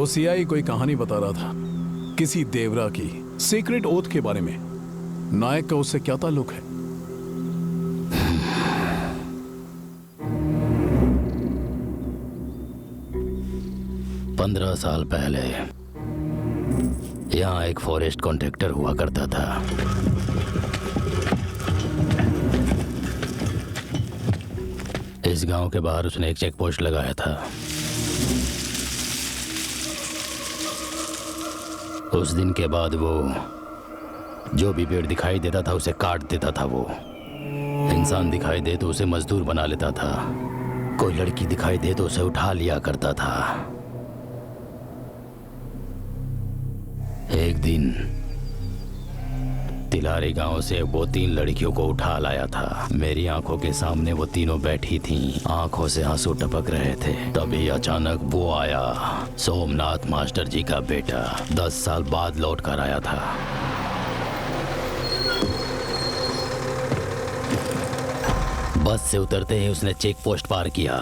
वो सीआई कोई कहानी बता रहा था, किसी देवरा की सीक्रेट ओथ के बारे में। नायक का उससे क्या ताल्लुक है? पंद्रह साल पहले यहाँ एक फॉरेस्ट कॉन्ट्रैक्टर हुआ करता था। इस गांव के बाहर उसने एक चेक पोस्ट लगाया था। उस दिन के बाद वो जो भी पेड़ दिखाई देता था उसे काट देता था। वो इंसान दिखाई दे तो उसे मजदूर बना लेता था। कोई लड़की दिखाई दे तो उसे उठा लिया करता था। एक दिन तिलारी गांव से वो 3 लड़कियों को उठा लाया था। मेरी आंखों के सामने वो तीनों बैठी थीं, आंखों से आंसू टपक रहे थे। तभी अचानक वो आया, सोमनाथ मास्टर जी का बेटा। 10 साल बाद लौट कर आया था। बस से उतरते ही उसने चेक पोस्ट पार किया।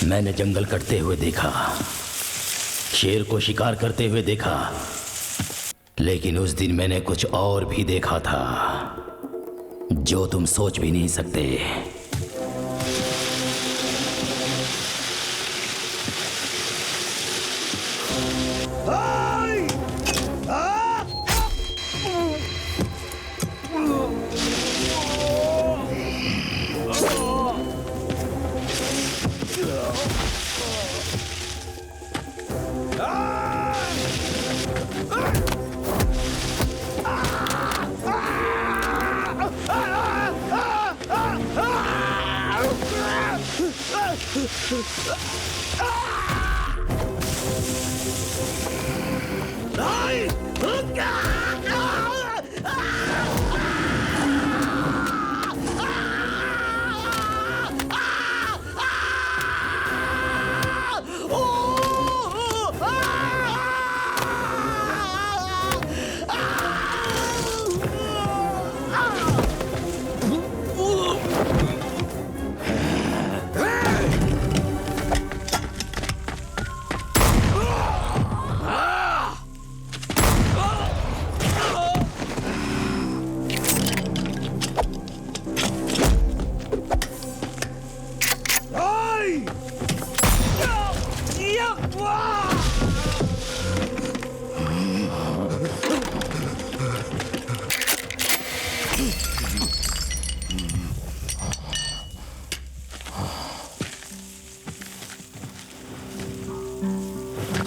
मैंने जंगल कटते हुए देखा, शेर को शिकार करते हुए देखा, लेकिन उस दिन मैंने कुछ और भी देखा था जो तुम सोच भी नहीं सकते।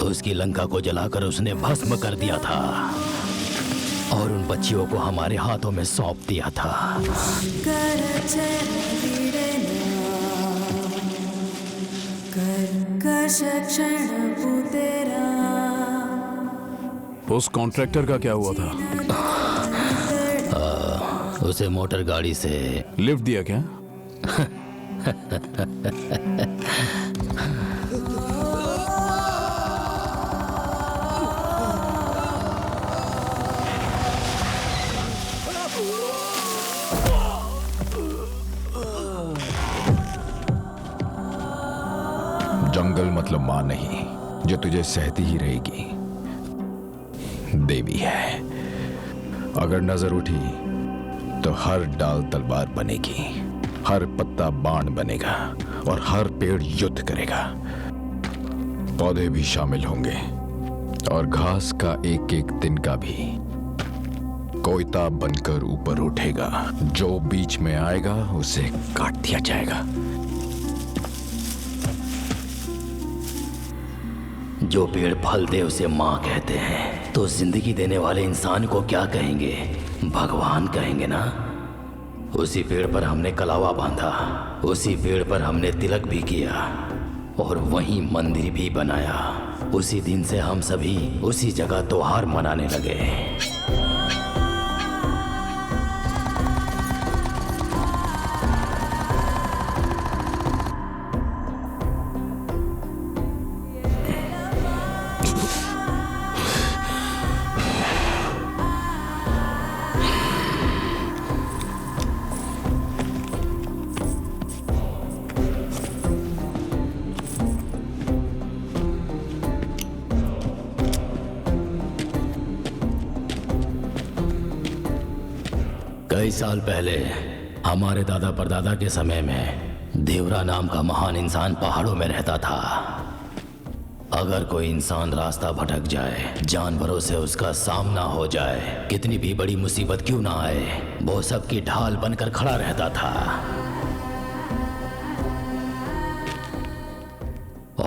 उसकी लंका को जलाकर उसने भस्म कर दिया था और उन बच्चियों को हमारे हाथों में सौंप दिया था। उस कॉन्ट्रैक्टर का क्या हुआ था? उसे मोटर गाड़ी से लिफ्ट दिया क्या? जंगल मतलब मां नहीं जो तुझे सहती ही रहेगी, देवी है। अगर नजर उठी तो हर डाल तलवार बनेगी, हर पत्ता बाण बनेगा और हर पेड़ युद्ध करेगा। पौधे भी शामिल होंगे और घास का एक एक तिनका भी कोयता बनकर ऊपर उठेगा। जो बीच में आएगा उसे काट दिया जाएगा। जो पेड़ फल दे उसे माँ कहते हैं, तो जिंदगी देने वाले इंसान को क्या कहेंगे? भगवान कहेंगे ना। उसी पेड़ पर हमने कलावा बांधा, उसी पेड़ पर हमने तिलक भी किया और वहीं मंदिर भी बनाया। उसी दिन से हम सभी उसी जगह त्योहार मनाने लगे। कई साल पहले हमारे दादा परदादा के समय में देवरा नाम का महान इंसान पहाड़ों में रहता था। अगर कोई इंसान रास्ता भटक जाए, जानवरों से उसका सामना हो जाए, कितनी भी बड़ी मुसीबत क्यों ना आए, वो सबकी ढाल बनकर खड़ा रहता था।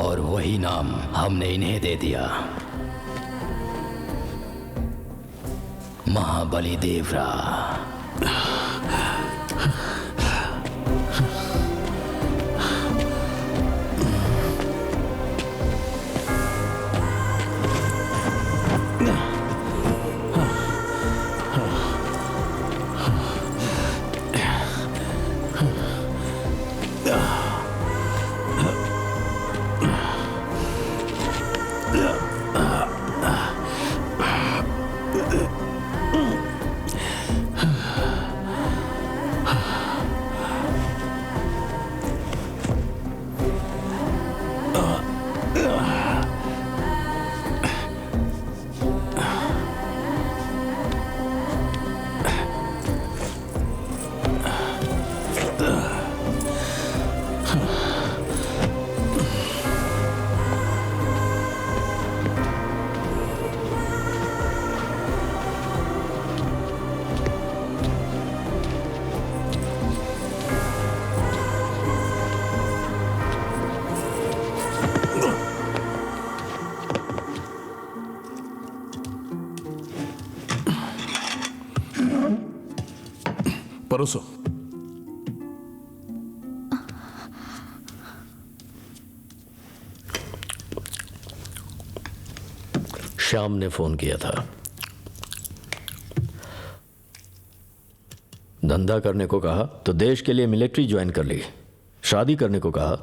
और वही नाम हमने इन्हें दे दिया, महाबली देवरा। परोसो। श्याम ने फोन किया था। धंधा करने को कहा तो देश के लिए मिलिट्री ज्वाइन कर ली। शादी करने को कहा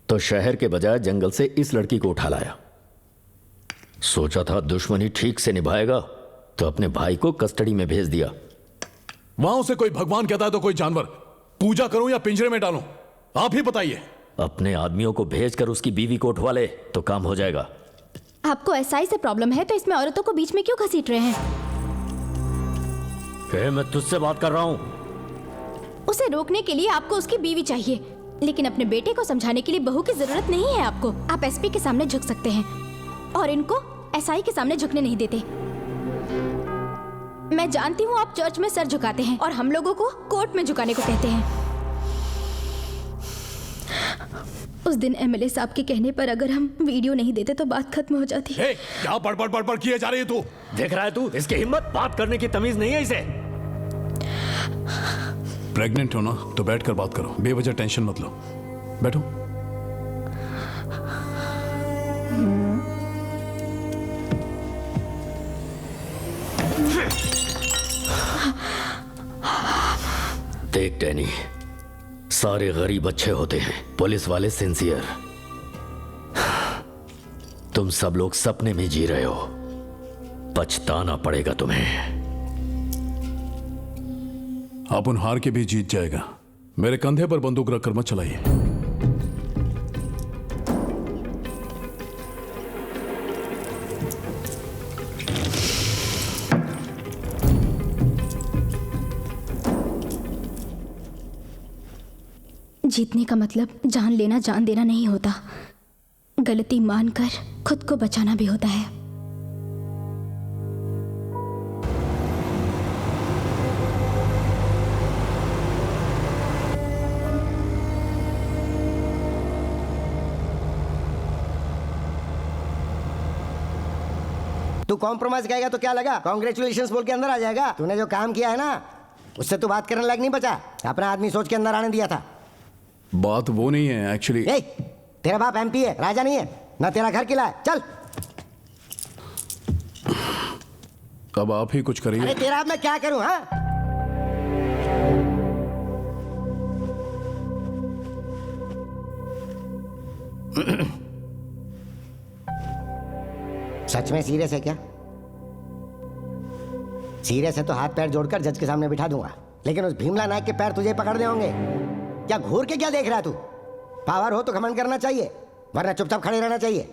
तो शहर के बजाय जंगल से इस लड़की को उठा लाया। सोचा था दुश्मनी ठीक से निभाएगा तो अपने भाई को कस्टडी में भेज दिया। वहां उसे कोई भगवान कहता है तो कोई जानवर। पूजा करूं या पिंजरे में डालूं, आप ही बताइए। अपने आदमियों को भेजकर उसकी बीवी को उठवा ले तो काम हो जाएगा। आपको एसआई से प्रॉब्लम है तो इसमें औरतों को बीच में क्यों घसीट रहे हैं? मैं तुझसे बात कर रहा हूं। उसे रोकने के लिए आपको उसकी बीवी चाहिए, लेकिन अपने बेटे को समझाने के लिए बहू की जरूरत नहीं है आपको। आप एसपी के सामने झुक सकते हैं और इनको एसआई के सामने झुकने नहीं देते। मैं जानती हूँ आप चर्च में सर झुकाते हैं और हम लोगों को कोर्ट में झुकाने को कहते हैं। उस दिन एमएलए साहब के कहने पर अगर हम वीडियो नहीं देते तो बात खत्म हो जाती। क्या बड़बड़ किए जा रही है तू? देख रहा है तू, इसकी हिम्मत, बात करने की तमीज नहीं है इसे। प्रेग्नेंट हो ना तो बैठकर बात करो, बेवजह टेंशन मत लो। बैठो। देख डैनी, सारे गरीब अच्छे होते हैं, पुलिस वाले सिंसियर। तुम सब लोग सपने में जी रहे हो, पछताना पड़ेगा तुम्हें। आप हार के भी जीत जाएगा। मेरे कंधे पर बंदूक रखकर मत चलाइए। जीतने का मतलब जान लेना जान देना नहीं होता, गलती मानकर खुद को बचाना भी होता है। तू कॉम्प्रोमाइज कहेगा तो क्या लगा, कांग्रेचुलेशंस बोल के अंदर आ जाएगा। तूने जो काम किया है ना उससे तू बात करने लायक नहीं बचा। अपना आदमी सोच के अंदर आने दिया था। बात वो नहीं है एक्चुअली। तेरा बाप एमपी है, राजा नहीं है ना, तेरा घर किला है। चल अब आप ही कुछ करिए। अरे तेरा अब मैं क्या करूं? हाँ, सच में सीरियस है क्या? सीरियस है तो हाथ पैर जोड़कर जज के सामने बिठा दूंगा, लेकिन उस भीमला नायक के पैर तुझे पकड़ने होंगे। क्या घूर के क्या देख रहा है तू? पावर हो तो घमंड करना चाहिए, वरना चुपचाप खड़े रहना चाहिए।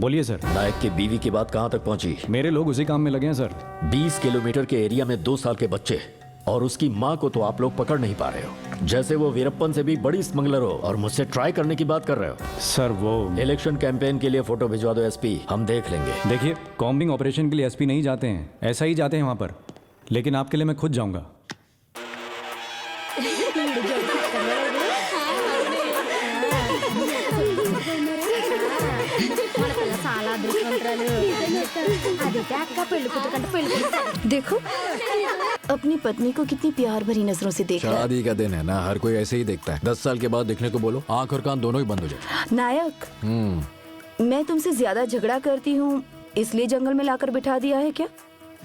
बोलिए सर। नायक की बीवी की बात कहाँ तक पहुंची? मेरे लोग उसी काम में लगे हैं सर। 20 किलोमीटर के एरिया में 2 साल के बच्चे और उसकी माँ को तो आप लोग पकड़ नहीं पा रहे हो, जैसे वो वीरप्पन से भी बड़ी स्मगलर हो और मुझसे ट्राई करने की बात कर रहे हो। सर वो इलेक्शन कैंपेन के लिए फोटो भिजवा दो एसपी, हम देख लेंगे। देखिए, कॉम्बिंग ऑपरेशन के लिए एसपी नहीं जाते हैं, ऐसा ही जाते हैं वहाँ पर, लेकिन आपके लिए मैं खुद जाऊँगा। देखो अपनी पत्नी को कितनी प्यार भरी नजरों से देख रहा है। शादी का दिन है ना, हर कोई ऐसे ही देखता है। 10 साल के बाद देखने को बोलो, आंख और कान दोनों ही बंद हो जाए। नायक, मैं तुमसे ज्यादा झगड़ा करती हूँ इसलिए जंगल में लाकर बिठा दिया है क्या,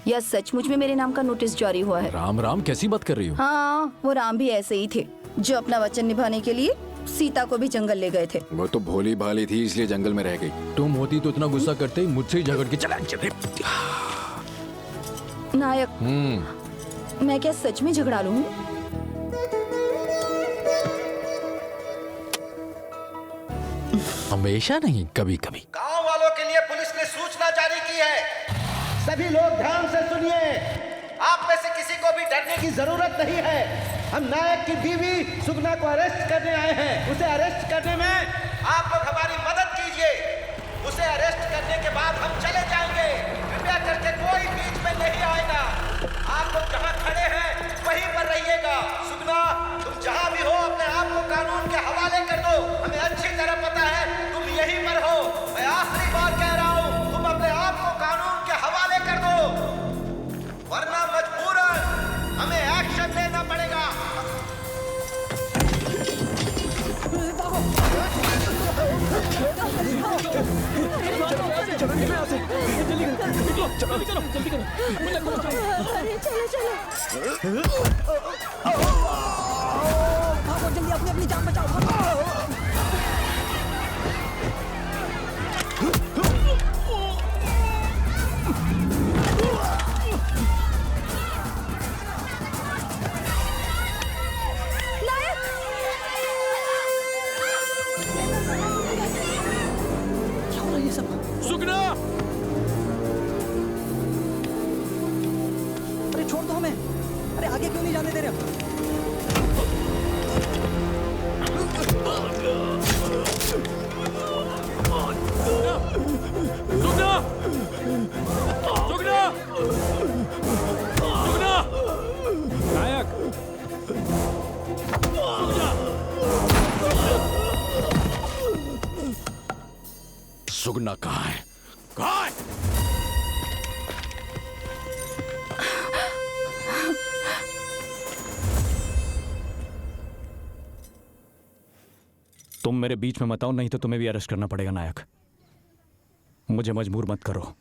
या सचमुच में मेरे नाम का नोटिस जारी हुआ है? राम राम कैसी बात कर रही हो? हाँ, वो राम भी ऐसे ही थे जो अपना वचन निभाने के लिए सीता को भी जंगल ले गए थे। वो तो भोली भाली थी इसलिए जंगल में रह गई। तुम होती तो इतना गुस्सा करते ही मुझसे ही झगड़ के चला चले। नायक, मैं क्या सच में झगड़ा लूं? हमेशा नहीं, कभी कभी। गांव वालों के लिए पुलिस ने सूचना जारी की है, सभी लोग ध्यान से सुनिए। आप में से किसी को भी डरने की जरूरत नहीं है। हम नायक की बीवी सुगना को अरेस्ट करने आए हैं। उसे अरेस्ट करने में आप लोग हमारी मदद कीजिए। उसे अरेस्ट करने के बाद हम चले जाएंगे। कृपया करके कोई बीच में नहीं आएगा। आप लोग जहां खड़े हैं वहीं पर रहिएगा। सुगना, तुम जहां भी हो अपने आप को कानून के हवाले कर दो। हमें अच्छी तरह पता है तुम यहीं पर हो। मैं आखिरी बार कह रहा हूं, तुम अपने आप को कानून के हवाले कर दो, वरना मजबूरन हमें एक्शन लेना पड़ेगा। सुगना! अरे छोड़ दो हमें, अरे आगे क्यों नहीं जाने दे रहे हो? सुगना! सुगना! सुगना! नायक, सुगना कहाँ है? कहाँ है? तुम मेरे बीच में मत आओ, नहीं तो तुम्हें भी अरेस्ट करना पड़ेगा। नायक, मुझे मजबूर मत करो।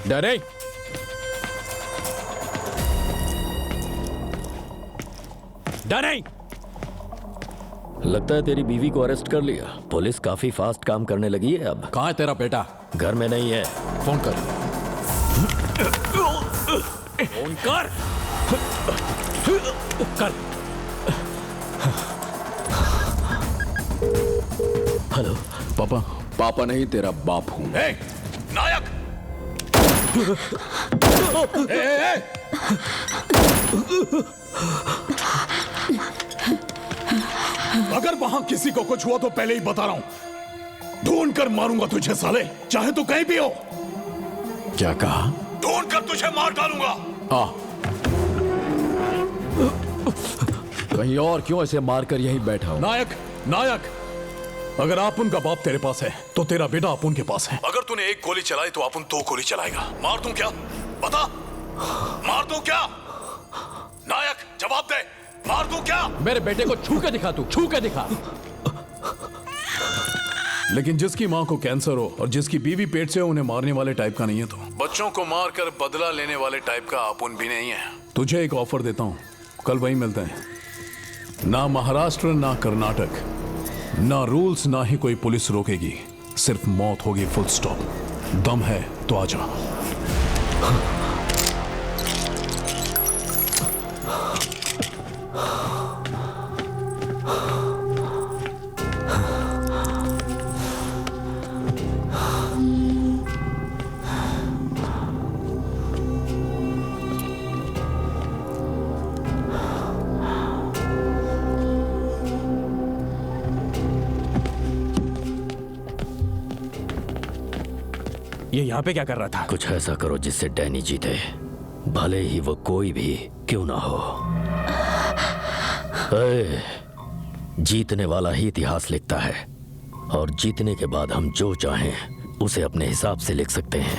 डरे? डरे! लगता है तेरी बीवी को अरेस्ट कर लिया। पुलिस काफी फास्ट काम करने लगी है अब। कहाँ है तेरा बेटा? घर में नहीं है। फोन कर। फोन कर! कर! हेलो पापा? पापा नहीं, तेरा बाप हूँ। ए, नायक! अगर वहां किसी को कुछ हुआ तो पहले ही बता रहा हूं, ढूंढ कर मारूंगा तुझे साले, चाहे तो कहीं भी हो। क्या कहा? ढूंढ कर तुझे मार डालूंगा। आ, कहीं और क्यों ऐसे मारकर यहीं बैठा हो? नायक, नायक, अगर अपुन का बाप तेरे पास है तो तेरा बेटा अपुन के पास है। अगर तूने एक गोली चलाई तो अपुन 2 गोली चलाएगा। मार दूं क्या? बता, मार दूं क्या? नायक जवाब दे, मार दूं क्या? मेरे बेटे को छू के दिखा, तू छू के दिखा। लेकिन जिसकी माँ को कैंसर हो और जिसकी बीवी पेट से हो, उन्हें मारने वाले टाइप का नहीं है। तो बच्चों को मारकर बदला लेने वाले टाइप का अपुन भी नहीं है। तुझे एक ऑफर देता हूँ, कल वहीं मिलते हैं। ना महाराष्ट्र, ना कर्नाटक, ना रूल्स, ना ही कोई पुलिस रोकेगी, सिर्फ मौत होगी, फुल स्टॉप। दम है तो आजा। ये यहाँ पे क्या कर रहा था? कुछ ऐसा करो जिससे डैनी जीते, भले ही वो कोई भी क्यों ना हो। जीतने वाला ही इतिहास लिखता है, और जीतने के बाद हम जो चाहें उसे अपने हिसाब से लिख सकते हैं।